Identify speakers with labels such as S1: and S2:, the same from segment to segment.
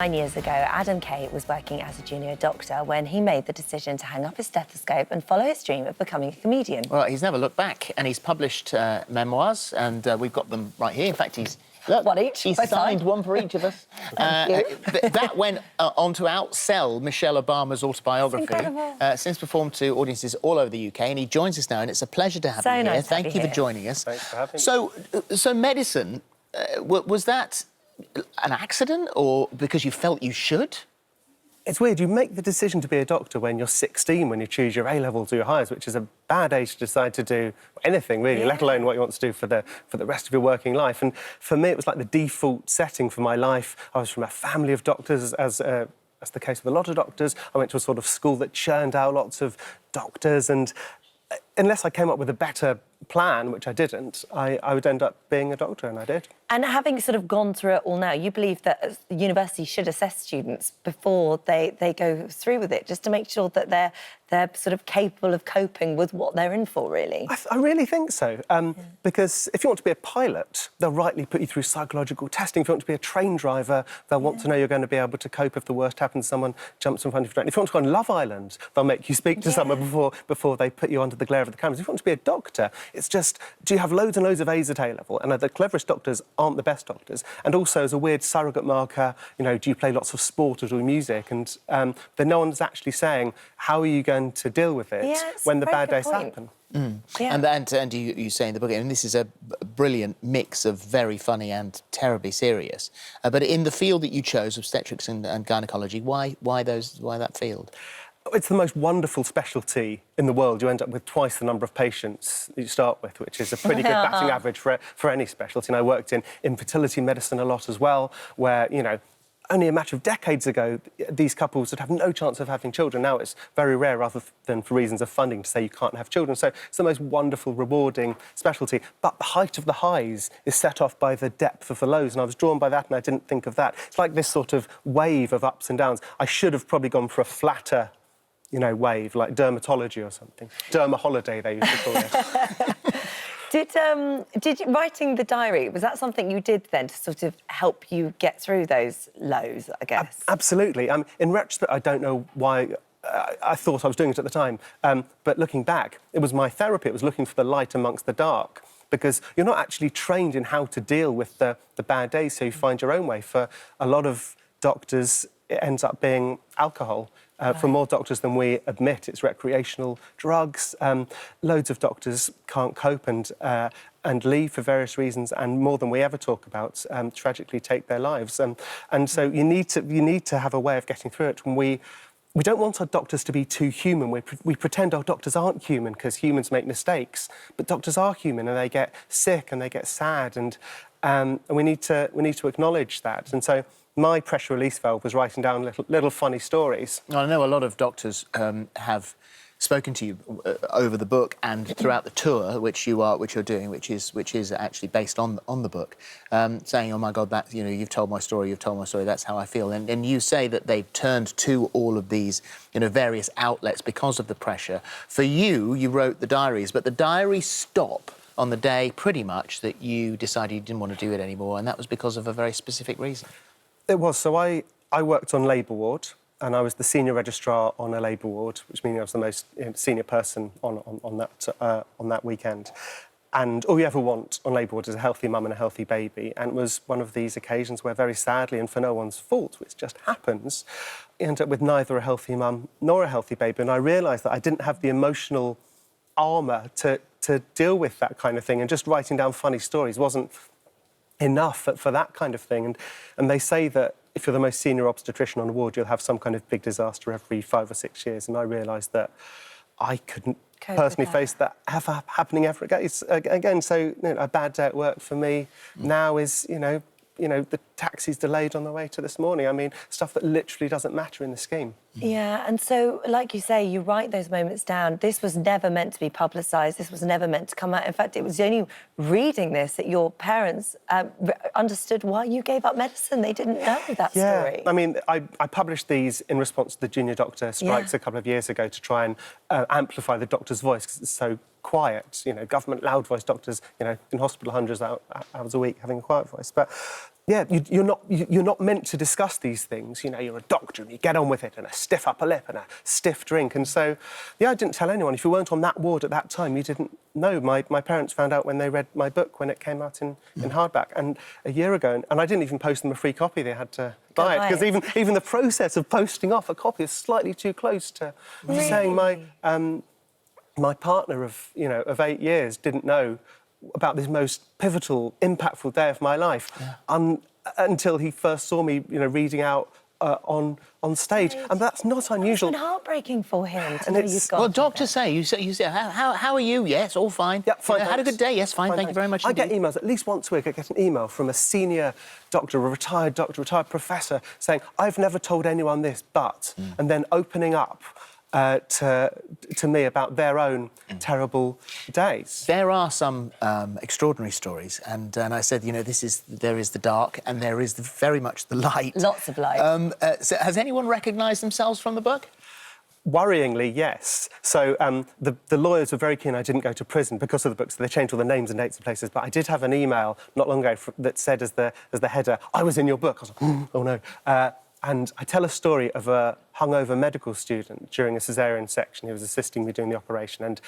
S1: 9 years ago, Adam Kay was working as a junior doctor when he made the decision to hang up his stethoscope and follow his dream of becoming a comedian.
S2: Well, he's never looked back, and he's published memoirs, and we've got them right here. In fact, he's... Look,
S1: one each.
S2: He's signed one for each of us. That went on to outsell Michelle Obama's autobiography. Since performed to audiences all over the UK, and he joins us now, and it's a pleasure to have you here. Thank you for joining us.
S3: Thanks for having me.
S2: So medicine, was that an accident, or because you felt you should?
S3: It's weird, you make the decision to be a doctor when you're 16, when you choose your A-levels or your highs, which is a bad age to decide to do anything, really, let alone what you want to do for the rest of your working life. And for me, it was like the default setting for my life. I was from a family of doctors, as the case with a lot of doctors. I went to a sort of school that churned out lots of doctors, and unless I came up with a better plan, which I didn't, I would end up being a doctor, and I did.
S1: And having sort of gone through it all now, you believe that the university should assess students before they go through with it, just to make sure that they're sort of capable of coping with what they're in for, really?
S3: I really think so, because if you want to be a pilot, they'll rightly put you through psychological testing. If you want to be a train driver, they'll want to know you're going to be able to cope if the worst happens, someone jumps in front of you. If you want to go on Love Island, they'll make you speak to someone before they put you under the glare of the cameras. If you want to be a doctor, it's just, do you have loads and loads of A's at A-level? And the cleverest doctors aren't the best doctors. And also, as a weird surrogate marker, you know, do you play lots of sport or do music? And then no one's actually saying, how are you going to deal with it when the bad days happen?
S2: And you say in the book, and this is a brilliant mix of very funny and terribly serious. But in the field that you chose, obstetrics and gynaecology, why that field?
S3: It's the most wonderful specialty in the world. You end up with twice the number of patients that you start with, which is a pretty good batting average for any specialty. And I worked in infertility medicine a lot as well, where, you know, only a matter of decades ago, these couples would have no chance of having children. Now it's very rare, rather than for reasons of funding, to say you can't have children. So it's the most wonderful, rewarding specialty. But the height of the highs is set off by the depth of the lows, and I was drawn by that, and I didn't think of that. It's like this sort of wave of ups and downs. I should have probably gone for a flatter, you know, wave, like dermatology or something. Derma holiday, they used to call it.
S1: Did writing the diary, was that something you did then to sort of help you get through those lows, I guess?
S3: Absolutely. In retrospect, I don't know why I thought I was doing it at the time, but looking back, it was my therapy. It was looking for the light amongst the dark, because you're not actually trained in how to deal with the bad days, so you find your own way. For a lot of doctors, it ends up being alcohol. For more doctors than we admit, it's recreational drugs. Loads of doctors can't cope and leave for various reasons, and more than we ever talk about, tragically take their lives. And so you need to have a way of getting through it. And we don't want our doctors to be too human. We pretend our doctors aren't human because humans make mistakes, but doctors are human, and they get sick and they get sad, and we need to acknowledge that. And so my pressure release valve was writing down little funny stories.
S2: I know a lot of doctors have spoken to you over the book and throughout the tour, which you're doing, which is actually based on the book, saying, "Oh my God, that, you know, you've told my story. That's how I feel." And you say that they've turned to all of these, you know, various outlets because of the pressure. For you, you wrote the diaries, but the diaries stop on the day, pretty much, that you decided you didn't want to do it anymore, and that was because of a very specific reason.
S3: It was. So I worked on labour ward, and I was the senior registrar on a labour ward, which means I was the most senior person on that weekend. And all you ever want on labour ward is a healthy mum and a healthy baby. And it was one of these occasions where, very sadly, and for no one's fault, which just happens, you end up with neither a healthy mum nor a healthy baby. And I realised that I didn't have the emotional armour to deal with that kind of thing, and just writing down funny stories wasn't enough for that kind of thing. And they say that if you're the most senior obstetrician on the ward, you'll have some kind of big disaster every 5 or 6 years. And I realised that I couldn't personally face that ever happening ever again. So, you know, a bad day at work for me now is, you know, the taxi's delayed on the way to this morning. I mean, stuff that literally doesn't matter in the scheme.
S1: Yeah, and so, like you say, you write those moments down. This was never meant to be publicised. This was never meant to come out. In fact, it was only reading this that your parents understood why you gave up medicine. They didn't know that story.
S3: I mean, I published these in response to the junior doctor strikes a couple of years ago to try and amplify the doctor's voice, because it's so quiet. You know, government loud voice doctors, you know, in hospital hundreds of hours a week having a quiet voice. But Yeah, you're not meant to discuss these things. You know, you're a doctor and you get on with it, and a stiff upper lip and a stiff drink. And so, yeah, I didn't tell anyone. If you weren't on that ward at that time, you didn't know. My parents found out when they read my book, when it came out in hardback, and a year ago. And I didn't even post them a free copy. They had to buy it, because even the process of posting off a copy is slightly too close to saying my partner of 8 years didn't know about this most pivotal, impactful day of my life until he first saw me, reading out on stage. And that's not unusual.
S1: It's been heartbreaking for him to know you've got.
S2: Well, doctors say, you say, how are you? Yes, all fine.
S3: Yeah, fine.
S2: Had a good day. Yes, fine. Thank you very much.
S3: I get emails at least once a week. I get an email from a senior doctor, a retired doctor, retired professor, saying, "I've never told anyone this, but," and then opening up to me about their own terrible days.
S2: There are some extraordinary stories, and I said, there is the dark and there is very much the light.
S1: Lots of light.
S2: So has anyone recognised themselves from the book?
S3: Worryingly, yes. So the lawyers were very keen I didn't go to prison because of the book, so they changed all the names and dates of places. But I did have an email not long ago that said as the header, "I was in your book." I was like, oh no. And I tell a story of a hungover medical student during a caesarean section. He was assisting me doing the operation, and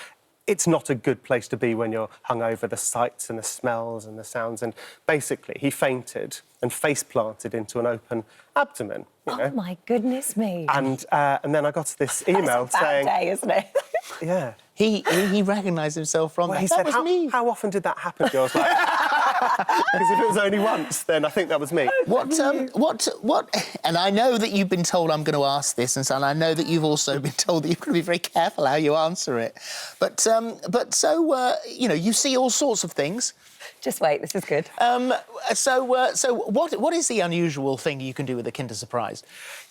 S3: it's not a good place to be when you're hungover, the sights and the smells and the sounds. And basically, he fainted and face-planted into an open abdomen.
S1: Oh, my goodness me.
S3: And then I got this email saying...
S1: That's a bad day, isn't it?
S3: Yeah.
S2: He recognised himself from that.
S3: He said, how often did that happen to you? I was like... Because if it was only once, then I think that was me.
S2: What? And I know that you've been told I'm going to ask this, and I know that you've also been told that you've got to be very careful how you answer it. But you see all sorts of things.
S1: Just wait, this is good.
S2: So what is the unusual thing you can do with a Kinder Surprise?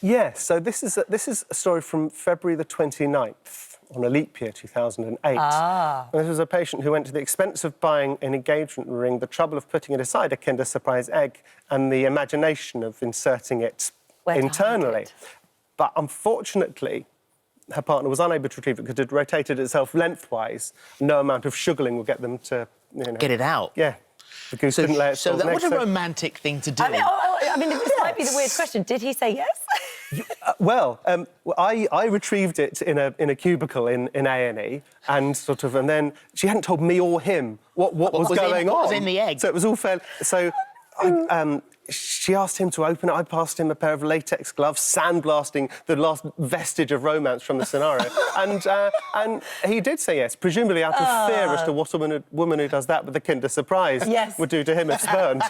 S3: Yeah, so this is a story from February the 29th. On a leap year, 2008. And this was a patient who went to the expense of buying an engagement ring, the trouble of putting it aside a Kinder Surprise egg, and the imagination of inserting it internally. But unfortunately, her partner was unable to retrieve it because it rotated itself lengthwise. No amount of sugaring will get them to,
S2: get it out.
S3: Yeah. The goose didn't lay its eggs.
S2: What a romantic thing to do.
S1: I mean, this might be the weird question. Did he say yes?
S3: I retrieved it in a cubicle in A&E, and then she hadn't told me or him what was going on.
S2: What was in the egg?
S3: So it was all fair. So she asked him to open it. I passed him a pair of latex gloves, sandblasting the last vestige of romance from the scenario, and he did say yes, presumably out of fear as to what a woman who does that with a Kinder Surprise would do to him if spurned.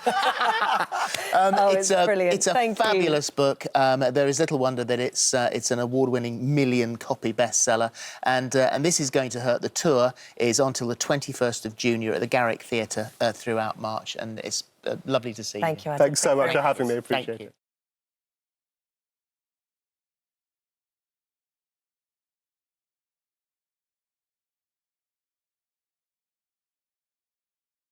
S1: It's brilliant.
S2: It's a fabulous book. There is little wonder that it's an award-winning million-copy bestseller, and this is going to hurt. The tour is until the 21st of June. You're at the Garrick Theatre throughout March, and it's lovely to see you.
S1: Thank you, Adam.
S3: Thanks so much for having me. Appreciate it.